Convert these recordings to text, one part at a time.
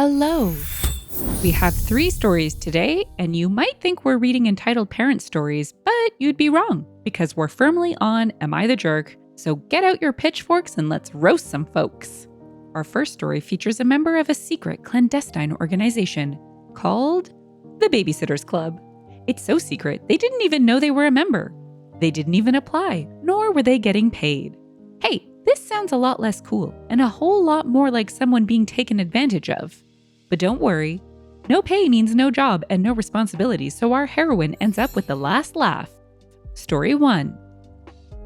Hello! We have 3 stories today, and you might think we're reading entitled parent stories, but you'd be wrong, because we're firmly on Am I the Jerk? So get out your pitchforks and let's roast some folks. Our first story features a member of a secret clandestine organization called the Babysitters Club. It's so secret, they didn't even know they were a member. They didn't even apply, nor were they getting paid. Hey, this sounds a lot less cool and a whole lot more like someone being taken advantage of. But don't worry, no pay means no job and no responsibilities, so our heroine ends up with the last laugh. Story 1.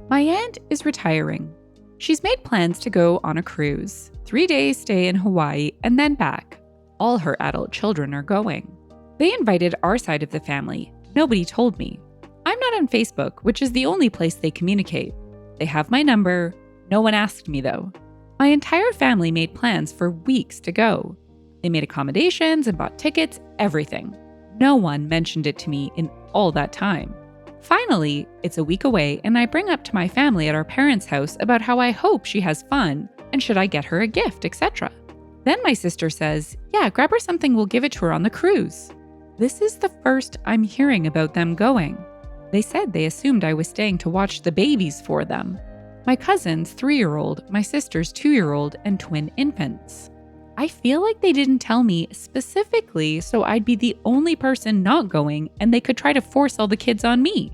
My aunt is retiring. She's made plans to go on a cruise, 3-day stay in Hawaii, and then back. All her adult children are going. They invited our side of the family. Nobody told me. I'm not on Facebook, which is the only place they communicate. They have my number. No one asked me, though. My entire family made plans for weeks to go. They made accommodations and bought tickets, everything. No one mentioned it to me in all that time. Finally, it's a week away, and I bring up to my family at our parents' house about how I hope she has fun and should I get her a gift, etc. Then my sister says, yeah, grab her something, we'll give it to her on the cruise. This is the first I'm hearing about them going. They said they assumed I was staying to watch the babies for them. My cousin's 3-year-old, my sister's 2-year-old, and twin infants. I feel like they didn't tell me specifically so I'd be the only person not going and they could try to force all the kids on me.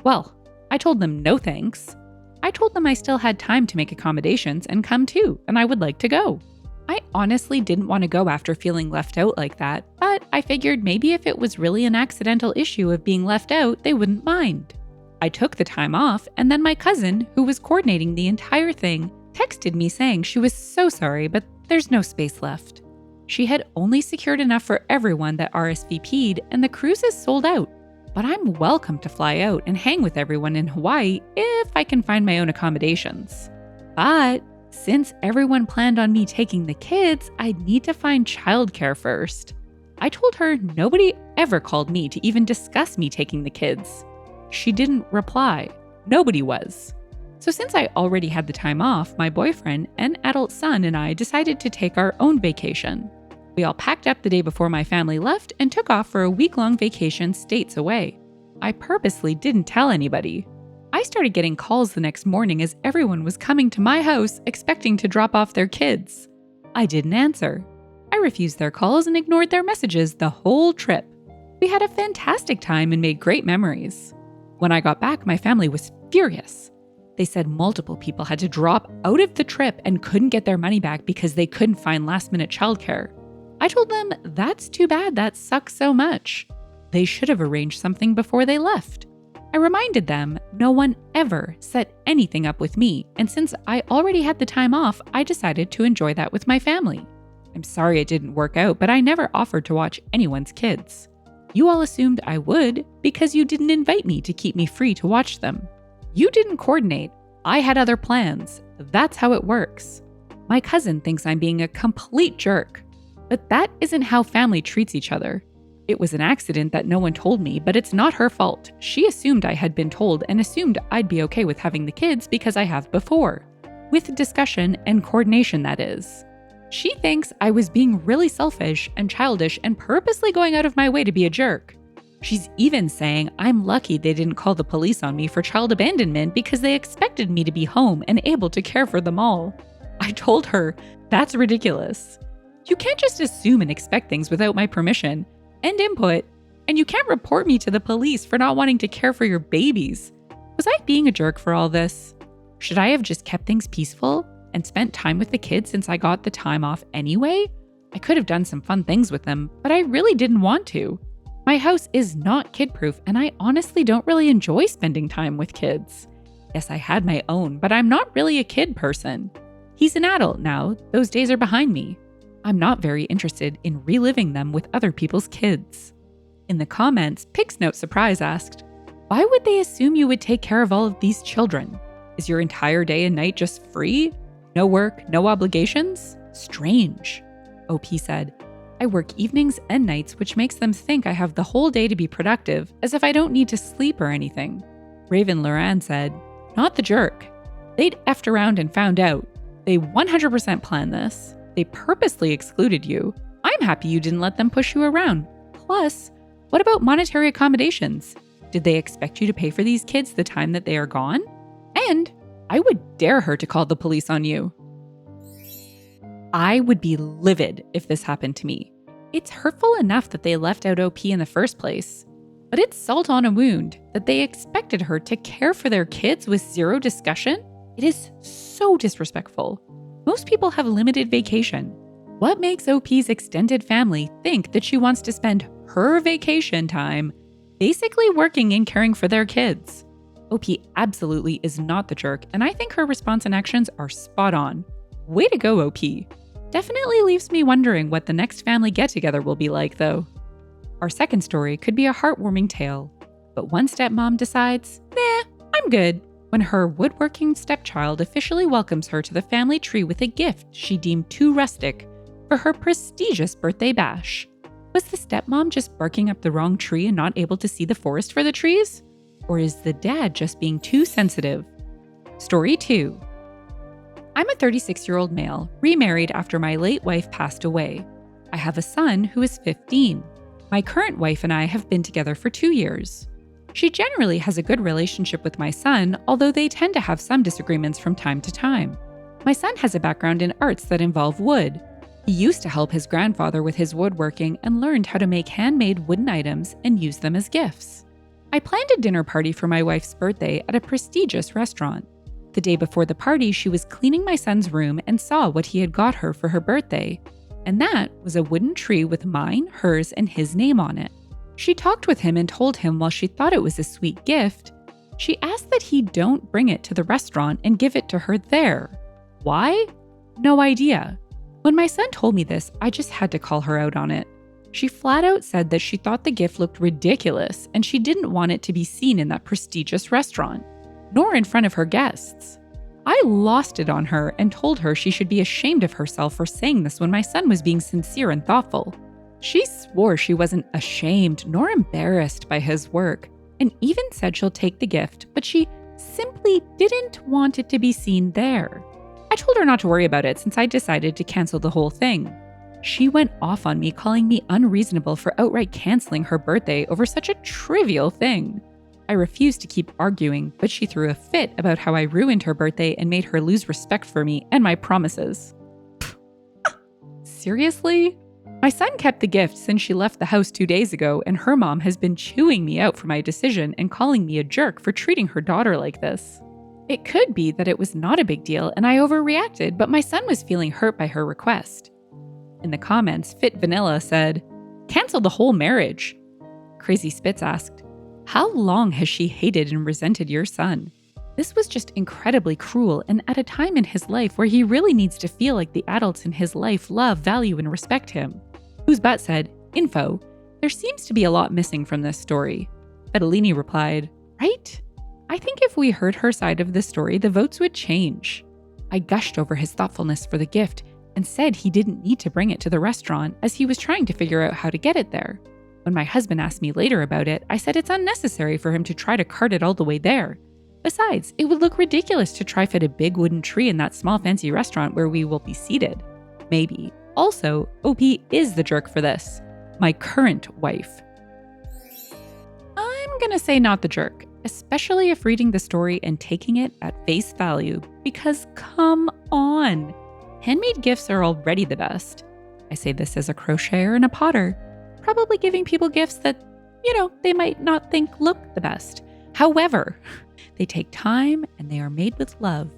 Well, I told them no thanks. I told them I still had time to make accommodations and come too, and I would like to go. I honestly didn't want to go after feeling left out like that, but I figured maybe if it was really an accidental issue of being left out, they wouldn't mind. I took the time off, and then my cousin, who was coordinating the entire thing, texted me saying she was so sorry, but there's no space left. She had only secured enough for everyone that RSVP'd, and the cruise is sold out. But I'm welcome to fly out and hang with everyone in Hawaii if I can find my own accommodations. But since everyone planned on me taking the kids, I'd need to find childcare first. I told her nobody ever called me to even discuss me taking the kids. She didn't reply. Nobody was. So since I already had the time off, my boyfriend and adult son and I decided to take our own vacation. We all packed up the day before my family left and took off for a week-long vacation states away. I purposely didn't tell anybody. I started getting calls the next morning as everyone was coming to my house expecting to drop off their kids. I didn't answer. I refused their calls and ignored their messages the whole trip. We had a fantastic time and made great memories. When I got back, my family was furious. They said multiple people had to drop out of the trip and couldn't get their money back because they couldn't find last-minute childcare. I told them that's too bad, that sucks so much. They should have arranged something before they left. I reminded them no one ever set anything up with me, and since I already had the time off, I decided to enjoy that with my family. I'm sorry it didn't work out, but I never offered to watch anyone's kids. You all assumed I would because you didn't invite me to keep me free to watch them. You didn't coordinate. I had other plans. That's how it works. My cousin thinks I'm being a complete jerk. But that isn't how family treats each other. It was an accident that no one told me, but it's not her fault. She assumed I had been told and assumed I'd be okay with having the kids because I have before. With discussion and coordination, that is. She thinks I was being really selfish and childish and purposely going out of my way to be a jerk. She's even saying I'm lucky they didn't call the police on me for child abandonment because they expected me to be home and able to care for them all. I told her, that's ridiculous. You can't just assume and expect things without my permission and input, and you can't report me to the police for not wanting to care for your babies. Was I being a jerk for all this? Should I have just kept things peaceful and spent time with the kids since I got the time off anyway? I could have done some fun things with them, but I really didn't want to. My house is not kid-proof, and I honestly don't really enjoy spending time with kids. Yes, I had my own, but I'm not really a kid person. He's an adult now. Those days are behind me. I'm not very interested in reliving them with other people's kids. In the comments, Pig's Note Surprise asked, why would they assume you would take care of all of these children? Is your entire day and night just free? No work, no obligations? Strange. OP said, I work evenings and nights, which makes them think I have the whole day to be productive, as if I don't need to sleep or anything. Raven Loran said, not the jerk. They'd effed around and found out. They 100% planned this. They purposely excluded you. I'm happy you didn't let them push you around. Plus, what about monetary accommodations? Did they expect you to pay for these kids the time that they are gone? And I would dare her to call the police on you. I would be livid if this happened to me. It's hurtful enough that they left out OP in the first place, but it's salt on a wound that they expected her to care for their kids with zero discussion. It is so disrespectful. Most people have limited vacation. What makes OP's extended family think that she wants to spend her vacation time basically working and caring for their kids? OP absolutely is not the jerk, and I think her response and actions are spot on. Way to go, OP. Definitely leaves me wondering what the next family get-together will be like, though. Our second story could be a heartwarming tale, but one stepmom decides, nah, I'm good, when her woodworking stepchild officially welcomes her to the family tree with a gift she deemed too rustic for her prestigious birthday bash. Was the stepmom just barking up the wrong tree and not able to see the forest for the trees? Or is the dad just being too sensitive? Story 2. I'm a 36-year-old male, remarried after my late wife passed away. I have a son who is 15. My current wife and I have been together for 2 years. She generally has a good relationship with my son, although they tend to have some disagreements from time to time. My son has a background in arts that involve wood. He used to help his grandfather with his woodworking and learned how to make handmade wooden items and use them as gifts. I planned a dinner party for my wife's birthday at a prestigious restaurant. The day before the party, she was cleaning my son's room and saw what he had got her for her birthday, and that was a wooden tree with mine, hers, and his name on it. She talked with him and told him while she thought it was a sweet gift, she asked that he don't bring it to the restaurant and give it to her there. Why? No idea. When my son told me this, I just had to call her out on it. She flat out said that she thought the gift looked ridiculous and she didn't want it to be seen in that prestigious restaurant, nor in front of her guests. I lost it on her and told her she should be ashamed of herself for saying this when my son was being sincere and thoughtful. She swore she wasn't ashamed nor embarrassed by his work, and even said she'll take the gift, but she simply didn't want it to be seen there. I told her not to worry about it since I decided to cancel the whole thing. She went off on me, calling me unreasonable for outright canceling her birthday over such a trivial thing. I refused to keep arguing, but she threw a fit about how I ruined her birthday and made her lose respect for me and my promises. Seriously? My son kept the gift since she left the house 2 days ago, and her mom has been chewing me out for my decision and calling me a jerk for treating her daughter like this. It could be that it was not a big deal and I overreacted, but my son was feeling hurt by her request. In the comments, Fit Vanilla said, "Cancel the whole marriage." Crazy Spitz asked, "How long has she hated and resented your son? This was just incredibly cruel and at a time in his life where he really needs to feel like the adults in his life love, value, and respect him." Whose Butt said, "Info, there seems to be a lot missing from this story." Fedellini replied, "Right? I think if we heard her side of the story, the votes would change." I gushed over his thoughtfulness for the gift and said he didn't need to bring it to the restaurant as he was trying to figure out how to get it there. When my husband asked me later about it, I said it's unnecessary for him to try to cart it all the way there. Besides, it would look ridiculous to try fit a big wooden tree in that small fancy restaurant where we will be seated. Maybe. Also, OP is the jerk for this. My current wife. I'm gonna say not the jerk, especially if reading the story and taking it at face value, because come on. Handmade gifts are already the best. I say this as a crocheter and a potter, probably giving people gifts that, they might not think look the best. However, they take time and they are made with love.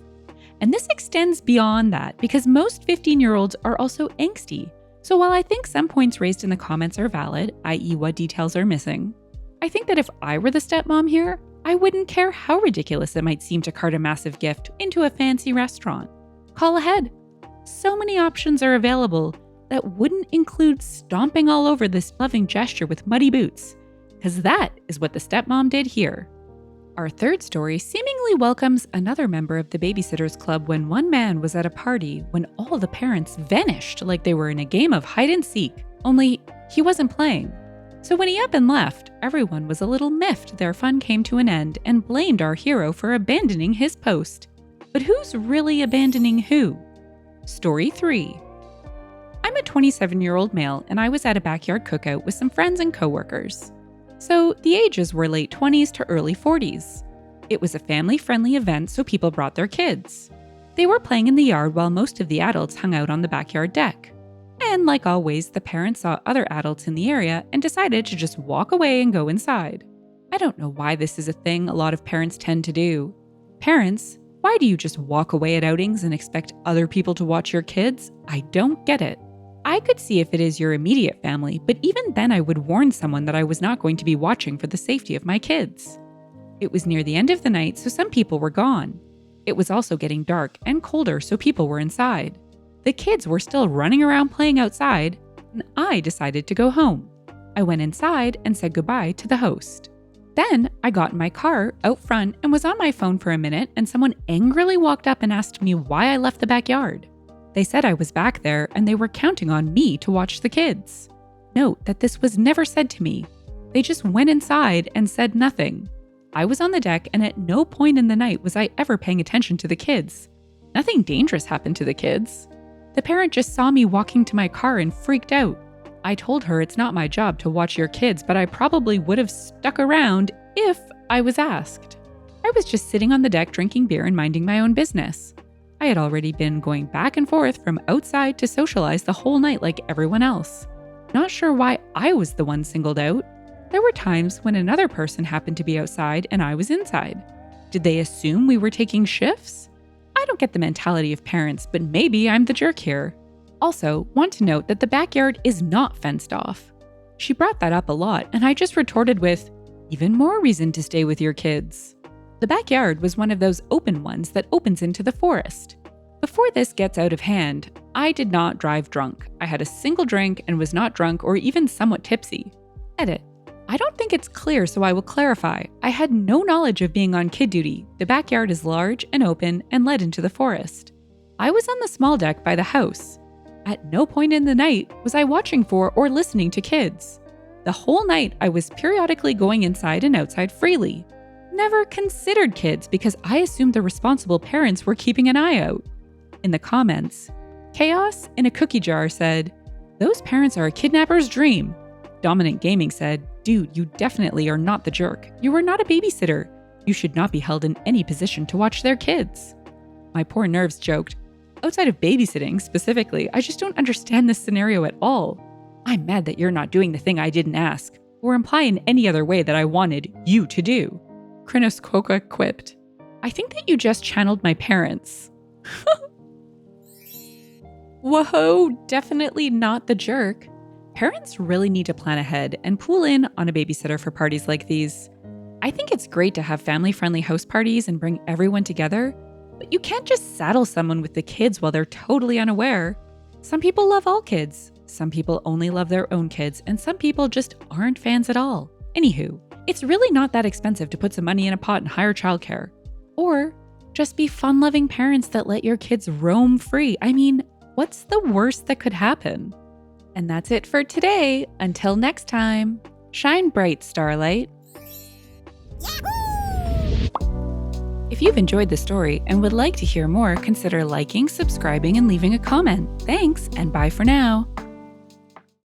And this extends beyond that because most 15-year-olds are also angsty. So while I think some points raised in the comments are valid, i.e. what details are missing, I think that if I were the stepmom here, I wouldn't care how ridiculous it might seem to cart a massive gift into a fancy restaurant. Call ahead. So many options are available that wouldn't include stomping all over this loving gesture with muddy boots, because that is what the stepmom did here. Our third story seemingly welcomes another member of the Babysitters Club when one man was at a party when all the parents vanished like they were in a game of hide and seek, only he wasn't playing. So when he up and left, everyone was a little miffed their fun came to an end and blamed our hero for abandoning his post. But who's really abandoning who? Story 3. I'm a 27-year-old male, and I was at a backyard cookout with some friends and coworkers. So the ages were late 20s to early 40s. It was a family-friendly event, so people brought their kids. They were playing in the yard while most of the adults hung out on the backyard deck. And like always, the parents saw other adults in the area and decided to just walk away and go inside. I don't know why this is a thing a lot of parents tend to do. Parents, why do you just walk away at outings and expect other people to watch your kids? I don't get it. I could see if it is your immediate family, but even then I would warn someone that I was not going to be watching for the safety of my kids. It was near the end of the night, so some people were gone. It was also getting dark and colder, so people were inside. The kids were still running around playing outside, and I decided to go home. I went inside and said goodbye to the host. Then I got in my car out front and was on my phone for a minute, and someone angrily walked up and asked me why I left the backyard. They said I was back there and they were counting on me to watch the kids. Note that this was never said to me. They just went inside and said nothing. I was on the deck, and at no point in the night was I ever paying attention to the kids. Nothing dangerous happened to the kids. The parent just saw me walking to my car and freaked out. I told her it's not my job to watch your kids, but I probably would have stuck around if I was asked. I was just sitting on the deck drinking beer and minding my own business. I had already been going back and forth from outside to socialize the whole night like everyone else. Not sure why I was the one singled out. There were times when another person happened to be outside and I was inside. Did they assume we were taking shifts? I don't get the mentality of parents, but maybe I'm the jerk here. Also, want to note that the backyard is not fenced off. She brought that up a lot, and I just retorted with, even more reason to stay with your kids. The backyard was one of those open ones that opens into the forest. Before this gets out of hand, I did not drive drunk. I had a single drink and was not drunk or even somewhat tipsy. Edit. I don't think it's clear, so I will clarify. I had no knowledge of being on kid duty. The backyard is large and open and led into the forest. I was on the small deck by the house. At no point in the night was I watching for or listening to kids. The whole night I was periodically going inside and outside freely. Never considered kids because I assumed the responsible parents were keeping an eye out. In the comments, Chaos in a Cookie Jar said, "Those parents are a kidnapper's dream." Dominant Gaming said, "Dude, you definitely are not the jerk. You are not a babysitter. You should not be held in any position to watch their kids." My poor nerves joked, "Outside of babysitting specifically, I just don't understand this scenario at all. I'm mad that you're not doing the thing I didn't ask, or imply in any other way that I wanted you to do." Krynos Koka quipped, "I think that you just channeled my parents." Whoa, definitely not the jerk. Parents really need to plan ahead and pool in on a babysitter for parties like these. I think it's great to have family-friendly house parties and bring everyone together, but you can't just saddle someone with the kids while they're totally unaware. Some people love all kids, some people only love their own kids, and some people just aren't fans at all. Anywho, it's really not that expensive to put some money in a pot and hire childcare. Or just be fun-loving parents that let your kids roam free. I mean, what's the worst that could happen? And that's it for today. Until next time, shine bright, Starlight. If you've enjoyed the story and would like to hear more, consider liking, subscribing, and leaving a comment. Thanks, and bye for now.